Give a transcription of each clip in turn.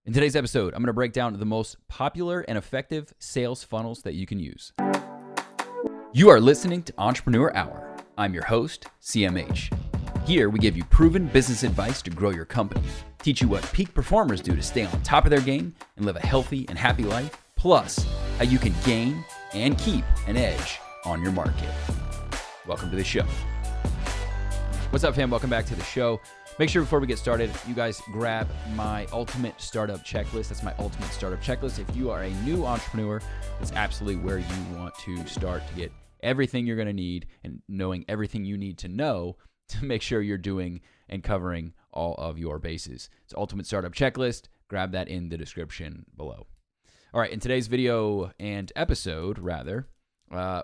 In today's episode, I'm going to break down the most popular and effective sales funnels that you can use. You are listening to Entrepreneur Hour. I'm your host, CMH. Here, we give you proven business advice to grow your company, teach you what peak performers do to stay on top of their game and live a healthy and happy life, plus how you can gain and keep an edge on your market. Welcome to the show. What's up, fam? Welcome back to the show. Make sure before we get started, you guys grab my ultimate startup checklist. That's my ultimate startup checklist. If you are a new entrepreneur, that's absolutely where you want to start to get everything you're going to need and knowing everything you need to know to make sure you're doing and covering all of your bases. It's ultimate startup checklist. Grab that in the description below. All right, in today's video and episode,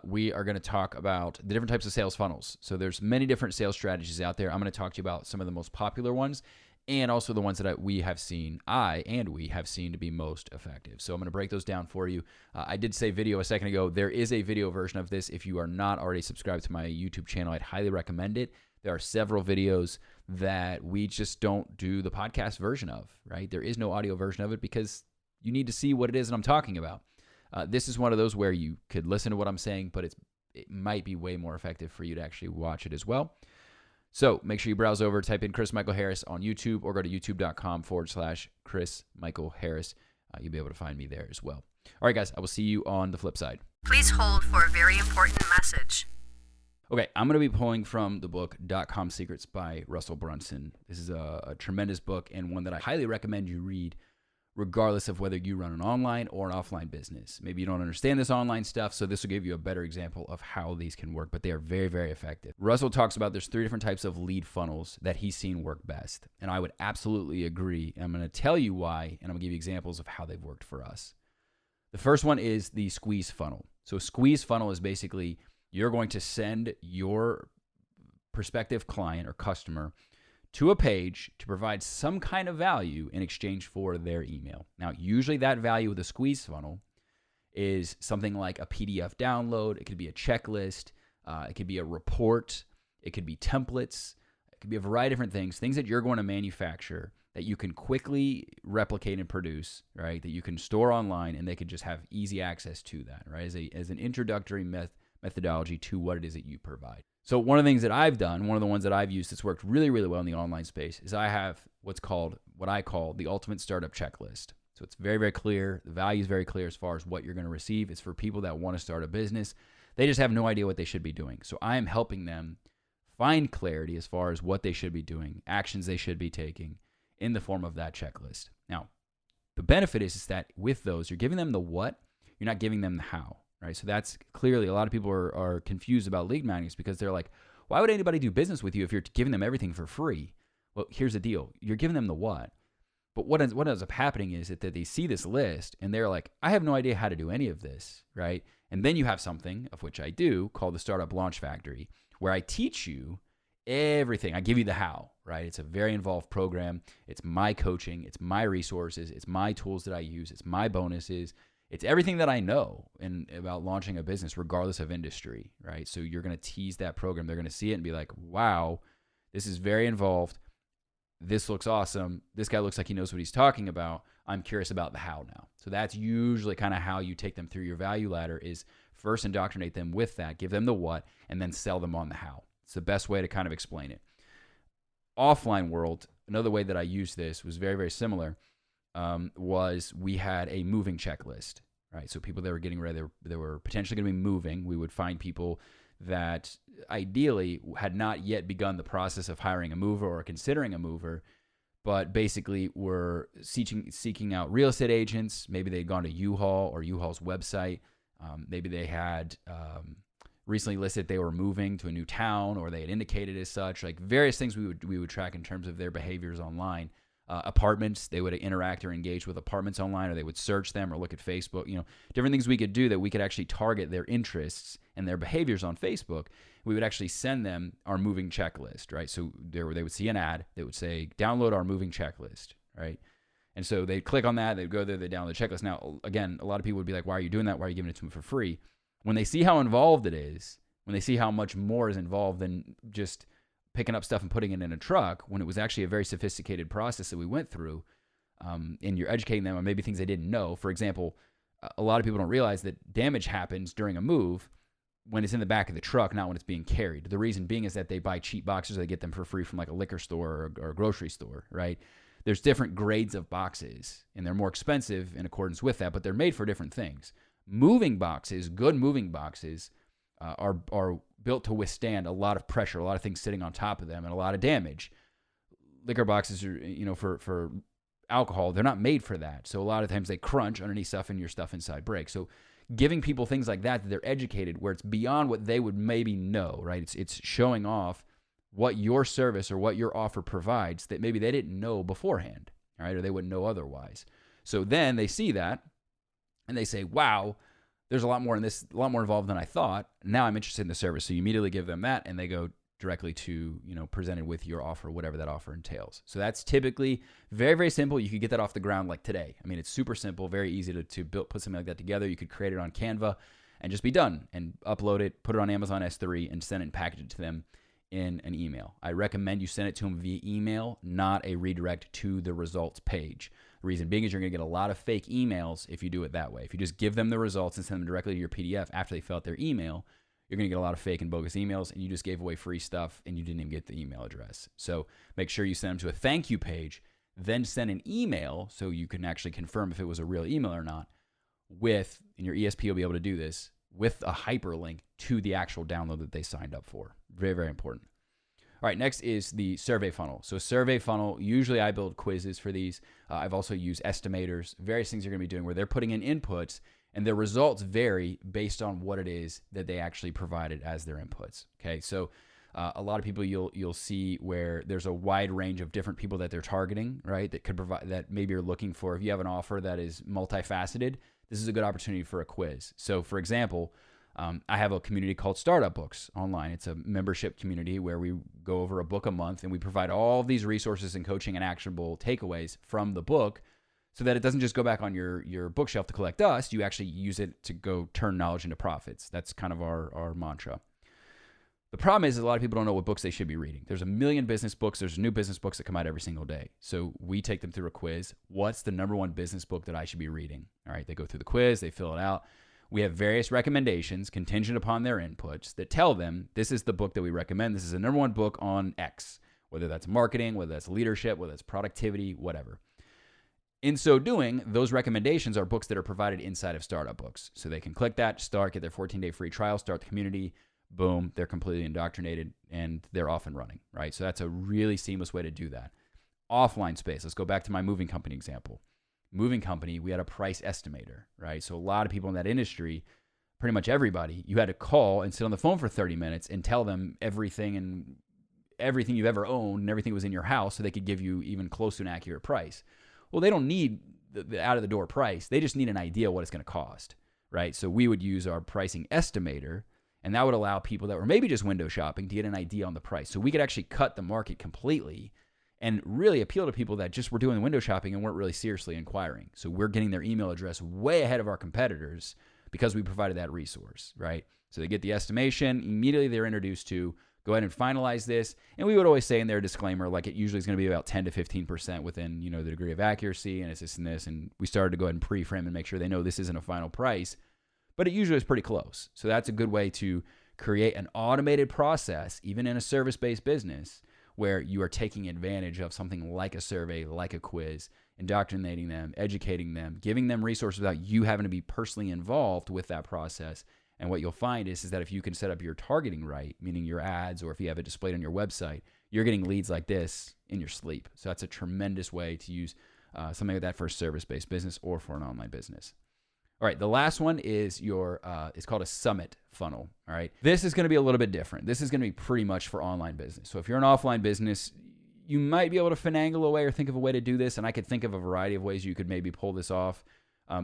we are going to talk about the different types of sales funnels. So there's many different sales strategies out there. I'm going to talk to you about some of the most popular ones and also the ones that we have seen to be most effective. So I'm going to break those down for you. I did say video a second ago. There is a video version of this. If you are not already subscribed to my YouTube channel, I'd highly recommend it. There are several videos that we just don't do the podcast version of, right? There is no audio version of it because you need to see what it is that I'm talking about. This is one of those where you could listen to what I'm saying, but it might be way more effective for you to actually watch it as well. So make sure you browse over, type in Chris Michael Harris on YouTube, or go to youtube.com/Chris Michael Harris. You'll be able to find me there as well. All right, guys, I will see you on the flip side. Please hold for a very important message. Okay, I'm going to be pulling from the book .com Secrets by Russell Brunson. This is a tremendous book and one that I highly recommend you read regardless of whether you run an online or an offline business. Maybe you don't understand this online stuff, so this will give you a better example of how these can work, but they are very, very effective. Russell talks about there's 3 different types of lead funnels that he's seen work best, and I would absolutely agree. And I'm going to tell you why, and I'm going to give you examples of how they've worked for us. The first one is the squeeze funnel. So a squeeze funnel is basically you're going to send your prospective client or customer to a page to provide some kind of value in exchange for their email. Now, usually that value with a squeeze funnel is something like a PDF download. It could be a checklist. It could be a report. It could be templates. It could be a variety of different things that you're going to manufacture that you can quickly replicate and produce, right? That you can store online and they can just have easy access to that, right? As an introductory methodology to what it is that you provide. So one of the things that I've done, one of the ones that I've used that's worked really, really well in the online space is I have what I call the ultimate startup checklist. So it's very, very clear. The value is very clear as far as what you're going to receive. It's for people that want to start a business. They just have no idea what they should be doing. So I am helping them find clarity as far as what they should be doing, actions they should be taking in the form of that checklist. Now, the benefit is that with those, you're giving them the what, you're not giving them the how. Right, so that's clearly a lot of people are confused about lead magnets because they're like, why would anybody do business with you if you're giving them everything for free? Well, here's the deal. You're giving them the what. But what ends up happening is that they see this list and they're like, I have no idea how to do any of this, right? And then you have something, of which I do, called the Startup Launch Factory, where I teach you everything. I give you the how, right? It's a very involved program. It's my coaching. It's my resources. It's my tools that I use. It's my bonuses. It's everything that I know about launching a business, regardless of industry, right? So you're going to tease that program. They're going to see it and be like, wow, this is very involved. This looks awesome. This guy looks like he knows what he's talking about. I'm curious about the how now. So that's usually kind of how you take them through your value ladder is first indoctrinate them with that, give them the what, and then sell them on the how. It's the best way to kind of explain it. Offline world, another way that I used this was very, very similar. Was we had a moving checklist, right? So people that were getting ready, they were potentially going to be moving. We would find people that ideally had not yet begun the process of hiring a mover or considering a mover, but basically were seeking out real estate agents. Maybe they'd gone to U-Haul or U-Haul's website. Maybe they had recently listed they were moving to a new town, or they had indicated as such. Like various things we would track in terms of their behaviors online. Apartments, they would interact or engage with apartments online, or they would search them or look at Facebook, different things we could do that we could actually target their interests and their behaviors on Facebook. We would actually send them our moving checklist, right? So they would see an ad that would say, download our moving checklist, right? And so they'd click on that, they'd go there, they'd download the checklist. Now, again, a lot of people would be like, why are you doing that? Why are you giving it to them for free? When they see how involved it is, when they see how much more is involved than just picking up stuff and putting it in a truck, when it was actually a very sophisticated process that we went through, and you're educating them on maybe things they didn't know. For example, a lot of people don't realize that damage happens during a move when it's in the back of the truck, not when it's being carried. The reason being is that they buy cheap boxes. They get them for free from like a liquor store or a grocery store, right? There's different grades of boxes, and they're more expensive in accordance with that, but they're made for different things. Moving boxes, good moving boxes, are built to withstand a lot of pressure, a lot of things sitting on top of them, and a lot of damage. Liquor boxes are, for alcohol, they're not made for that. So a lot of times they crunch underneath stuff, and your stuff inside breaks. So giving people things like that they're educated, where it's beyond what they would maybe know, right? It's showing off what your service or what your offer provides that maybe they didn't know beforehand, all right, or they wouldn't know otherwise. So then they see that and they say, wow, there's a lot more in this, a lot more involved than I thought. Now I'm interested in the service. So you immediately give them that, and they go directly to, presented with your offer, whatever that offer entails. So that's typically very, very simple. You could get that off the ground like today. I mean, it's super simple, very easy to build, put something like that together. You could create it on Canva and just be done and upload it, put it on Amazon S3 and send it and package it to them in an email. I recommend you send it to them via email, not a redirect to the results page. The reason being is you're going to get a lot of fake emails if you do it that way. If you just give them the results and send them directly to your PDF after they fill out their email, you're going to get a lot of fake and bogus emails, and you just gave away free stuff and you didn't even get the email address. So make sure you send them to a thank you page, then send an email so you can actually confirm if it was a real email or not and your ESP will be able to do this, with a hyperlink to the actual download that they signed up for. Very, very important. All right, next is the survey funnel. So survey funnel, usually I build quizzes for these. I've also used estimators, various things you're going to be doing where they're putting in inputs, and their results vary based on what it is that they actually provided as their inputs. Okay, so a lot of people you'll see where there's a wide range of different people that they're targeting, right? That could provide, that maybe you're looking for. If you have an offer that is multifaceted, this is a good opportunity for a quiz. So for example, I have a community called Startup Books online. It's a membership community where we go over a book a month, and we provide all of these resources and coaching and actionable takeaways from the book, so that it doesn't just go back on your bookshelf to collect dust. You actually use it to go turn knowledge into profits. That's kind of our mantra. The problem is a lot of people don't know what books they should be reading. There's a million business books. There's new business books that come out every single day. So we take them through a quiz. What's the number one business book that I should be reading? All right, they go through the quiz. They fill it out. We have various recommendations contingent upon their inputs that tell them this is the book that we recommend. This is the number one book on X, whether that's marketing, whether that's leadership, whether that's productivity, whatever. In so doing, those recommendations are books that are provided inside of Startup Books. So they can click that, start, get their 14-day free trial, start the community, boom, they're completely indoctrinated, and they're off and running, right? So that's a really seamless way to do that. Offline space, let's go back to my moving company example. Moving company, we had a price estimator, right? So a lot of people in that industry, pretty much everybody, you had to call and sit on the phone for 30 minutes and tell them everything you've ever owned and everything was in your house so they could give you even close to an accurate price. Well, they don't need the out-of-the-door price. They just need an idea what it's going to cost, right? So we would use our pricing estimator, and that would allow people that were maybe just window shopping to get an idea on the price. So we could actually cut the market completely and really appeal to people that just were doing the window shopping and weren't really seriously inquiring. So we're getting their email address way ahead of our competitors because we provided that resource, right? So they get the estimation, immediately they're introduced to, go ahead and finalize this. And we would always say in their disclaimer, like it usually is going to be about 10 to 15% within, the degree of accuracy, and it's this and this. And we started to go ahead and pre-frame and make sure they know this isn't a final price, but it usually is pretty close. So that's a good way to create an automated process, even in a service-based business, where you are taking advantage of something like a survey, like a quiz, indoctrinating them, educating them, giving them resources without you having to be personally involved with that process. And what you'll find is that if you can set up your targeting right, meaning your ads, or if you have it displayed on your website, you're getting leads like this in your sleep. So that's a tremendous way to use something like that for a service-based business or for an online business. All right, the last one is it's called a summit funnel. All right, this is going to be a little bit different. This is going to be pretty much for online business. So if you're an offline business, you might be able to finagle a way or think of a way to do this. And I could think of a variety of ways you could maybe pull this off.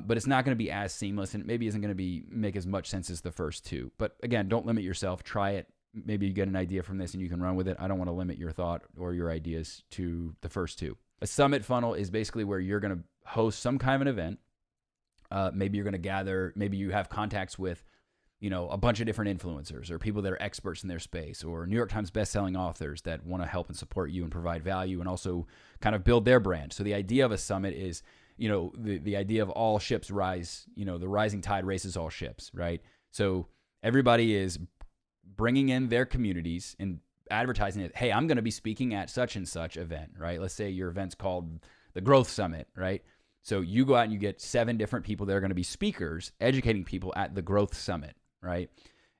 But it's not going to be as seamless, and it maybe isn't going to make as much sense as the first two. But again, don't limit yourself. Try it. Maybe you get an idea from this and you can run with it. I don't want to limit your thought or your ideas to the first two. A summit funnel is basically where you're going to host some kind of an event. Maybe you're going to gather, maybe you have contacts with a bunch of different influencers or people that are experts in their space, or New York Times bestselling authors that want to help and support you and provide value and also kind of build their brand. So the idea of a summit is, the idea of all ships rise, the rising tide raises all ships, right? So everybody is bringing in their communities and advertising it. Hey, I'm going to be speaking at such and such event, right? Let's say your event's called the Growth Summit, right? So you go out and you get 7 different people that are going to be speakers educating people at the Growth Summit, right?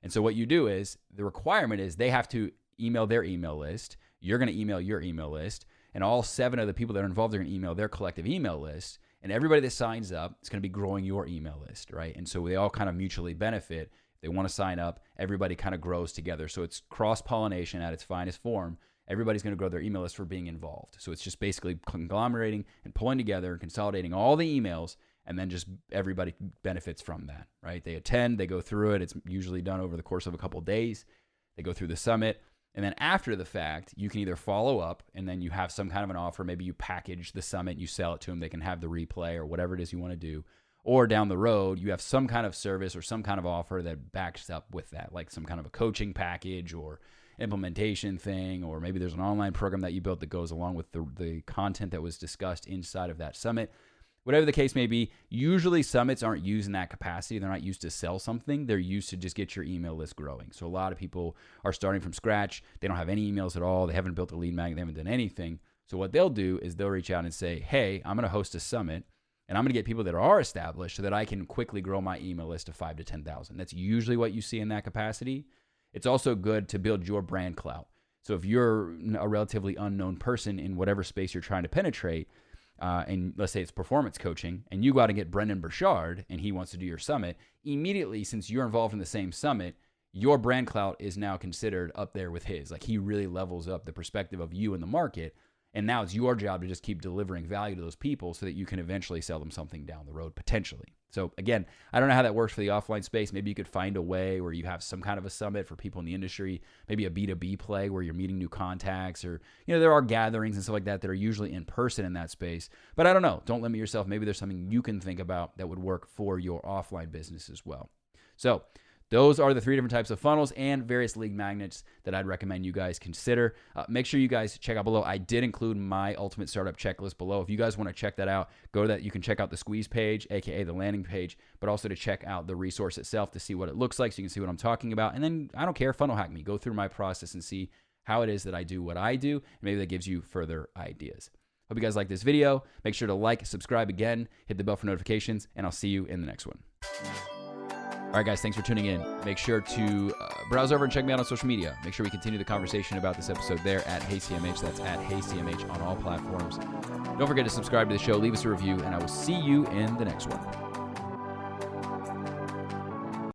And so what you do is the requirement is they have to email their email list. You're going to email your email list, and all 7 of the people that are involved are going to email their collective email list. And everybody that signs up is going to be growing your email list, right? And so they all kind of mutually benefit. They want to sign up. Everybody kind of grows together. So it's cross-pollination at its finest form. Everybody's going to grow their email list for being involved. So it's just basically conglomerating and pulling together and consolidating all the emails, and then just everybody benefits from that, right? They attend, they go through it. It's usually done over the course of a couple of days. They go through the summit. And then after the fact, you can either follow up and then you have some kind of an offer. Maybe you package the summit, you sell it to them. They can have the replay or whatever it is you want to do. Or down the road, you have some kind of service or some kind of offer that backs up with that, like some kind of a coaching package or implementation thing, or maybe there's an online program that you built that goes along with the content that was discussed inside of that summit. Whatever the case may be, usually summits aren't used in that capacity. They're not used to sell something. They're used to just get your email list growing. So a lot of people are starting from scratch. They don't have any emails at all. They haven't built a lead magnet. They haven't done anything. So what they'll do is they'll reach out and say, hey, I'm going to host a summit, and I'm going to get people that are established so that I can quickly grow my email list to 5,000 to 10,000. That's usually what you see in that capacity. It's also good to build your brand clout. So if you're a relatively unknown person in whatever space you're trying to penetrate, and let's say it's performance coaching, and you go out and get Brendan Burchard and he wants to do your summit, immediately, since you're involved in the same summit, your brand clout is now considered up there with his. Like, he really levels up the perspective of you in the market. And now it's your job to just keep delivering value to those people so that you can eventually sell them something down the road, potentially. So again, I don't know how that works for the offline space. Maybe you could find a way where you have some kind of a summit for people in the industry, maybe a B2B play where you're meeting new contacts, or, there are gatherings and stuff like that that are usually in person in that space. But I don't know. Don't limit yourself. Maybe there's something you can think about that would work for your offline business as well. So those are the 3 different types of funnels and various lead magnets that I'd recommend you guys consider. Make sure you guys check out below. I did include my ultimate startup checklist below. If you guys want to check that out, go to that. You can check out the squeeze page, aka the landing page, but also to check out the resource itself to see what it looks like so you can see what I'm talking about. And then, I don't care, funnel hack me. Go through my process and see how it is that I do what I do. And maybe that gives you further ideas. Hope you guys like this video. Make sure to like, subscribe again, hit the bell for notifications, and I'll see you in the next one. All right, guys, thanks for tuning in. Make sure to browse over and check me out on social media. Make sure we continue the conversation about this episode there at HeyCMH. That's at HeyCMH on all platforms. Don't forget to subscribe to the show, leave us a review, and I will see you in the next one.